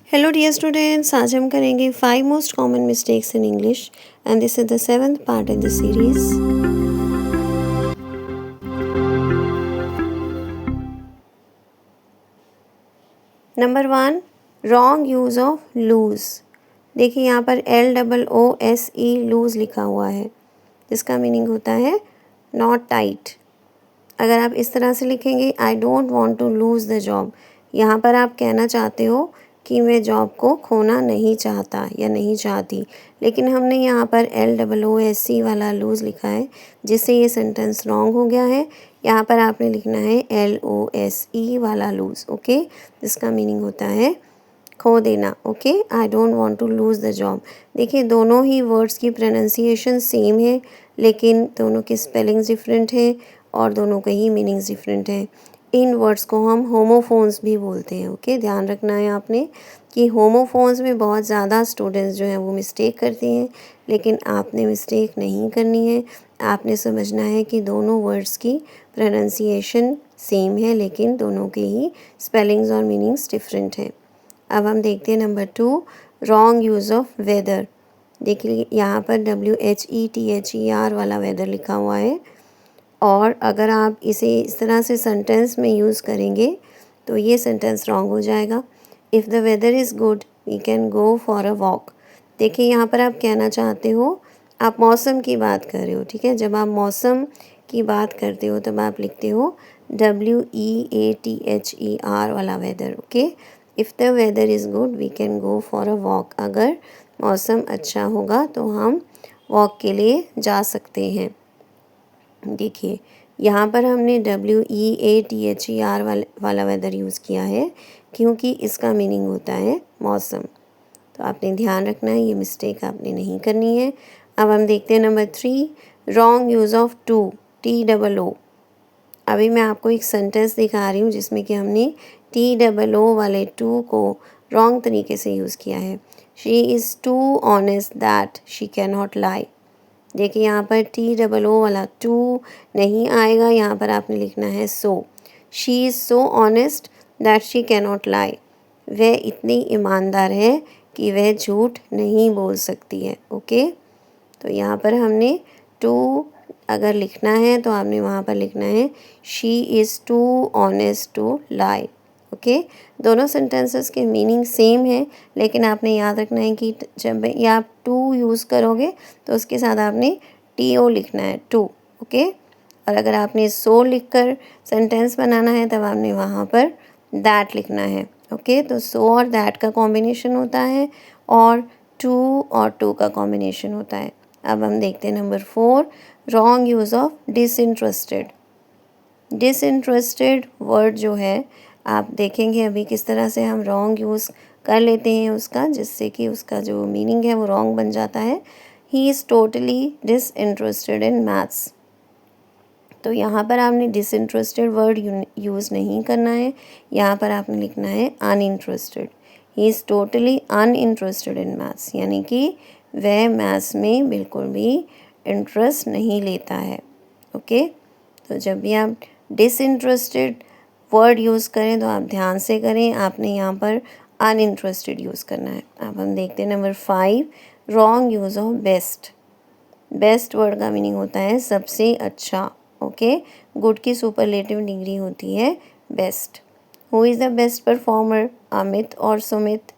Hello dear students, आज हम करेंगे 5 most common mistakes in English and this is the 7th part in the series. Number 1, wrong use of lose. देखिए यहाँ पर LOOSE loose लिखा हुआ है, जिसका मीनिंग होता है नॉट टाइट। अगर आप इस तरह से लिखेंगे I don't want to lose the job, यहाँ पर आप कहना चाहते हो कि मैं जॉब को खोना नहीं चाहता या नहीं चाहती, लेकिन हमने यहाँ पर LOOSE वाला लूज़ लिखा है, जिससे ये सेंटेंस रॉन्ग हो गया है। यहाँ पर आपने लिखना है LOSE वाला लूज़, ओके, जिसका मीनिंग होता है खो देना। Okay, I don't want to lose the job. देखिए दोनों ही वर्ड्स की प्रोनाउंसिएशन सेम है, लेकिन दोनों की स्पेलिंग्स डिफरेंट है और दोनों के ही मीनिंग्स डिफरेंट हैं। इन वर्ड्स को हम होमोफोन्स भी बोलते हैं। ओके, ध्यान रखना है आपने कि होमोफोन्स में बहुत ज़्यादा स्टूडेंट्स जो हैं वो मिस्टेक करते हैं, लेकिन आपने मिस्टेक नहीं करनी है। आपने समझना है कि दोनों वर्ड्स की प्रोनाउंसिएशन सेम है, लेकिन दोनों के ही स्पेलिंग्स और मीनिंग्स डिफरेंट हैं। अब हम देखते हैं number 2, wrong use of weather. देखिए यहाँ पर WHETHER वाला वेदर लिखा हुआ है, और अगर आप इसे इस तरह से सेंटेंस में यूज़ करेंगे तो ये सेंटेंस रॉन्ग हो जाएगा। If the weather is good we can go for a walk. देखिए यहाँ पर आप कहना चाहते हो, आप मौसम की बात कर रहे हो, ठीक है। जब आप मौसम की बात करते हो तब आप लिखते हो WEATHER वाला weather. Okay, if the weather is good we can go for a walk. अगर मौसम अच्छा होगा तो हम वॉक के लिए जा सकते हैं। देखिए यहाँ पर हमने WEATHER वाला वेदर यूज़ किया है, क्योंकि इसका मीनिंग होता है मौसम। तो आपने ध्यान रखना है, ये मिस्टेक आपने नहीं करनी है। अब हम देखते हैं number 3, wrong use of to, TOO। अभी मैं आपको एक सेंटेंस दिखा रही हूँ जिसमें कि हमने TOO वाले टू को रॉन्ग तरीके से यूज़ किया है। She is too honest that she can not lie. देखिए यहाँ पर TOO वाला टू नहीं आएगा, यहाँ पर आपने लिखना है so. She is so honest that she can not lie. वह इतनी ईमानदार है कि वह झूठ नहीं बोल सकती है। ओके, तो यहाँ पर हमने टू अगर लिखना है तो आपने वहाँ पर लिखना है she is too honest to lie. Okay, दोनों सेंटेंसेस के मीनिंग सेम है, लेकिन आपने याद रखना है कि जब ये आप टू यूज़ करोगे तो उसके साथ आपने TO लिखना है, टू। ओके, और अगर आपने सो लिखकर सेंटेंस बनाना है तब आपने वहाँ पर दैट लिखना है। ओके, तो सो और दैट का कॉम्बिनेशन होता है और टू का कॉम्बिनेशन होता है। अब हम देखते हैं number 4, wrong use of disinterested. Disinterested word जो है, आप देखेंगे अभी किस तरह से हम रॉन्ग यूज़ कर लेते हैं उसका, जिससे कि उसका जो मीनिंग है वो रॉन्ग बन जाता है। He is totally disinterested in maths. तो यहाँ पर आपने डिसइंटरेस्टेड वर्ड यूज़ नहीं करना है, यहाँ पर आपने लिखना है uninterested. He is totally uninterested in maths, यानी कि वह मैथ्स में बिल्कुल भी इंटरेस्ट नहीं लेता है। ओके, तो जब भी आप डिसइंटरेस्टेड वर्ड यूज़ करें तो आप ध्यान से करें, आपने यहाँ पर अनइंटरेस्टेड यूज़ करना है। अब हम देखते हैं number 5, wrong use of best. Best word का मीनिंग होता है सबसे अच्छा। ओके, गुड की सुपरलेटिव डिग्री होती है best. Who is the best performer, Amit और सुमित।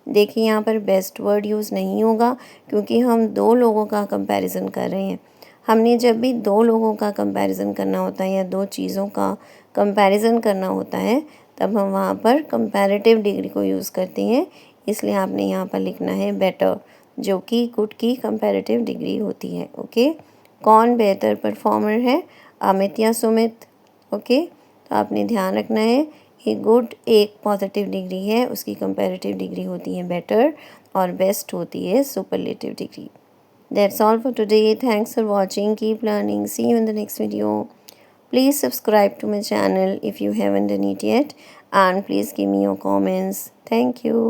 देखिए यहाँ पर बेस्ट वर्ड यूज़ नहीं होगा, क्योंकि हम दो लोगों का कंपैरिजन कर रहे हैं। हमने जब भी दो लोगों का कंपैरिजन करना होता है या दो चीज़ों का कंपैरिजन करना होता है, तब हम वहाँ पर कंपैरेटिव डिग्री को यूज़ करते हैं। इसलिए आपने यहाँ पर लिखना है बेटर, जो कि गुड की कंपैरेटिव डिग्री होती है। ओके, कौन बेहतर परफॉर्मर है, अमित या सुमित। ओके, तो आपने ध्यान रखना है कि गुड एक पॉजिटिव डिग्री है, उसकी कंपैरेटिव डिग्री होती है बेटर, और बेस्ट होती है superlative degree. That's all for today, thanks for watching, keep learning, see you in the next video. Please subscribe to my channel if you haven't done it yet, and please give me your comments. Thank you.